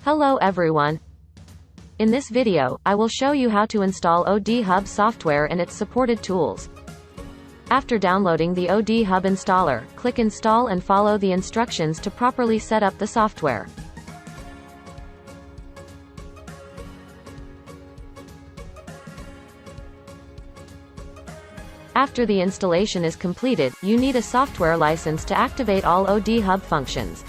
Hello everyone. In this video, I will show you how to install ODHUB software and its supported tools. After downloading the ODHUB installer, click Install and follow the instructions to properly set up the software. After the installation is completed, you need a software license to activate all ODHUB functions.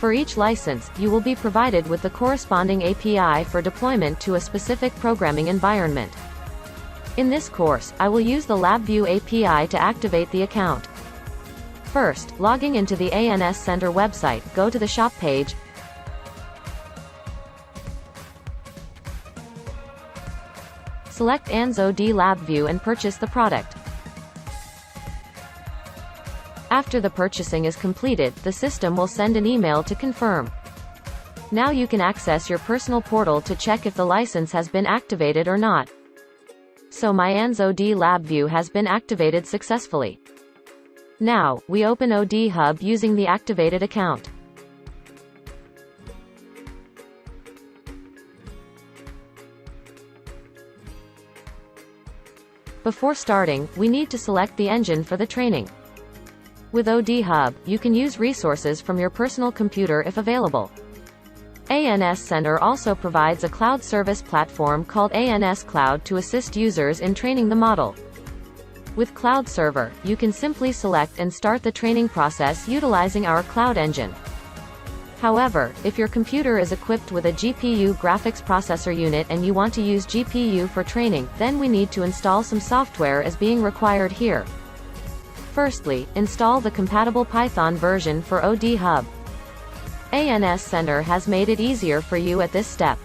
For each license, you will be provided with the corresponding API for deployment to a specific programming environment. In this course, I will use the LabVIEW API to activate the account. First, logging into the ANS Center website, go to the shop page. Select ANS OD LabVIEW and purchase the product. After the purchasing is completed, the system will send an email to confirm. Now you can access your personal portal to check if the license has been activated or not. So my ANS OD LabVIEW has been activated successfully. Now, we open ODHUB using the activated account. Before starting, we need to select the engine for the training. With ODHUB, you can use resources from your personal computer if available. ANS Center also provides a cloud service platform called ANS Cloud to assist users in training the model. With Cloud Server, you can simply select and start the training process utilizing our cloud engine. However, if your computer is equipped with a GPU graphics processor unit and you want to use GPU for training, then we need to install some software as being required here. Firstly, install the compatible Python version for ODHUB. ANS Center has made it easier for you at this step.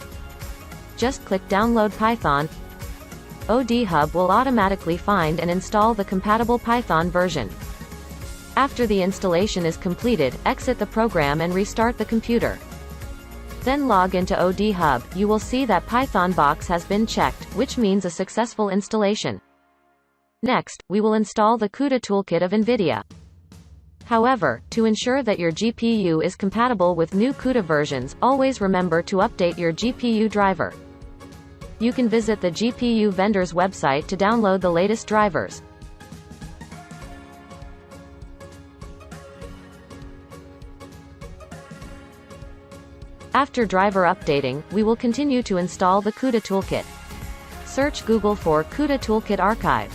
Just click Download Python. ODHUB will automatically find and install the compatible Python version. After the installation is completed, exit the program and restart the computer. Then log into ODHUB. You will see that Python box has been checked, which means a successful installation. Next, we will install the Cuda Toolkit of Nvidia. However, to ensure that your GPU is compatible with new Cuda versions, always remember to update your GPU driver. You can visit the GPU vendor's website to download the latest drivers. After driver updating, we will continue to install the Cuda Toolkit. Search Google for Cuda Toolkit Archive.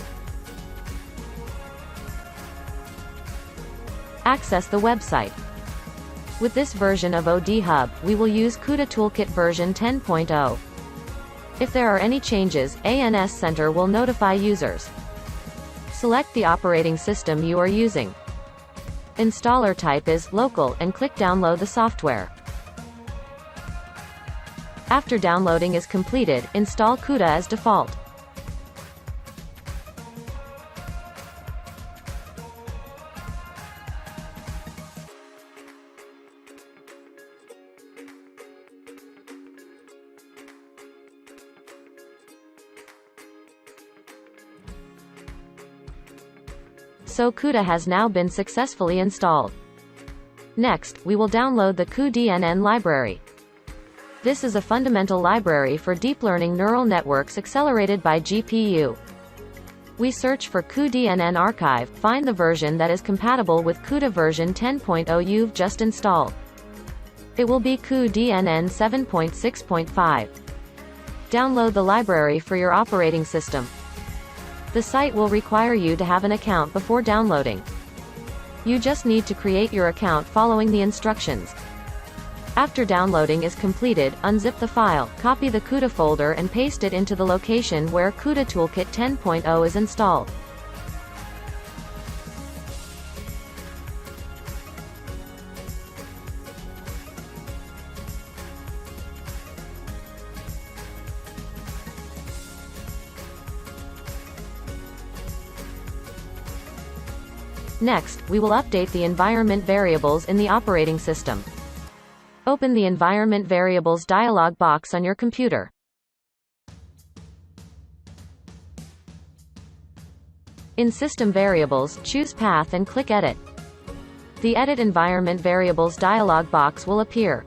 Access the website. With this version of ODHUB, we will use Cuda Toolkit version 10.0. If there are any changes, ANS Center will notify users. Select the operating system you are using. Installer type is local and click Download the software. After downloading is completed, install Cuda as default. So Cuda has now been successfully installed. Next, we will download the cuDNN library. This is a fundamental library for deep learning neural networks accelerated by GPU. We search for cuDNN archive, find the version that is compatible with Cuda version 10.0 you've just installed. It will be cuDNN 7.6.5. Download the library for your operating system. The site will require you to have an account before downloading. You just need to create your account following the instructions. After downloading is completed, unzip the file, copy the Cuda folder and paste it into the location where Cuda Toolkit 10.0 is installed. Next, we will update the environment variables in the operating system. Open the Environment Variables dialog box on your computer. In System Variables, choose Path and click Edit. The Edit Environment Variables dialog box will appear.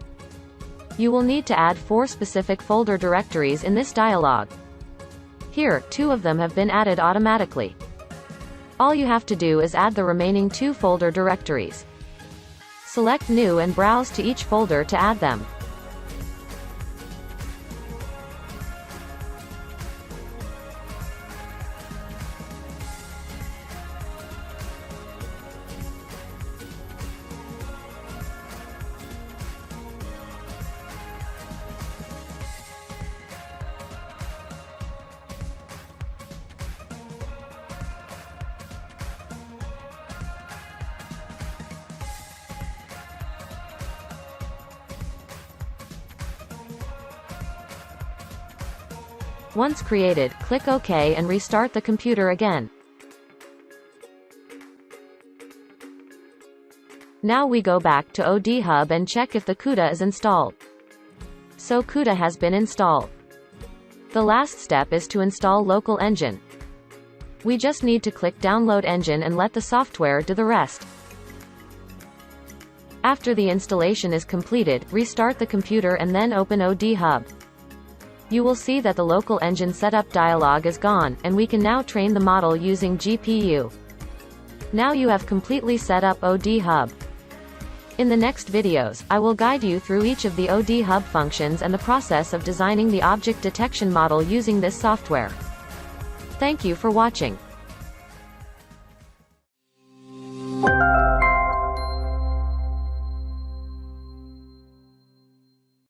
You will need to add 4 specific folder directories in this dialog. Here, 2 of them have been added automatically. All you have to do is add the remaining 2 folder directories. Select New and browse to each folder to add them. Once created, click OK and restart the computer again. Now we go back to ODHUB and check if the Cuda is installed. So Cuda has been installed. The last step is to install local engine. We just need to click Download Engine and let the software do the rest. After the installation is completed, restart the computer and then open ODHUB. You will see that the local engine setup dialog is gone, and we can now train the model using GPU. Now you have completely set up ODHUB. In the next videos, I will guide you through each of the ODHUB functions and the process of designing the object detection model using this software. Thank you for watching.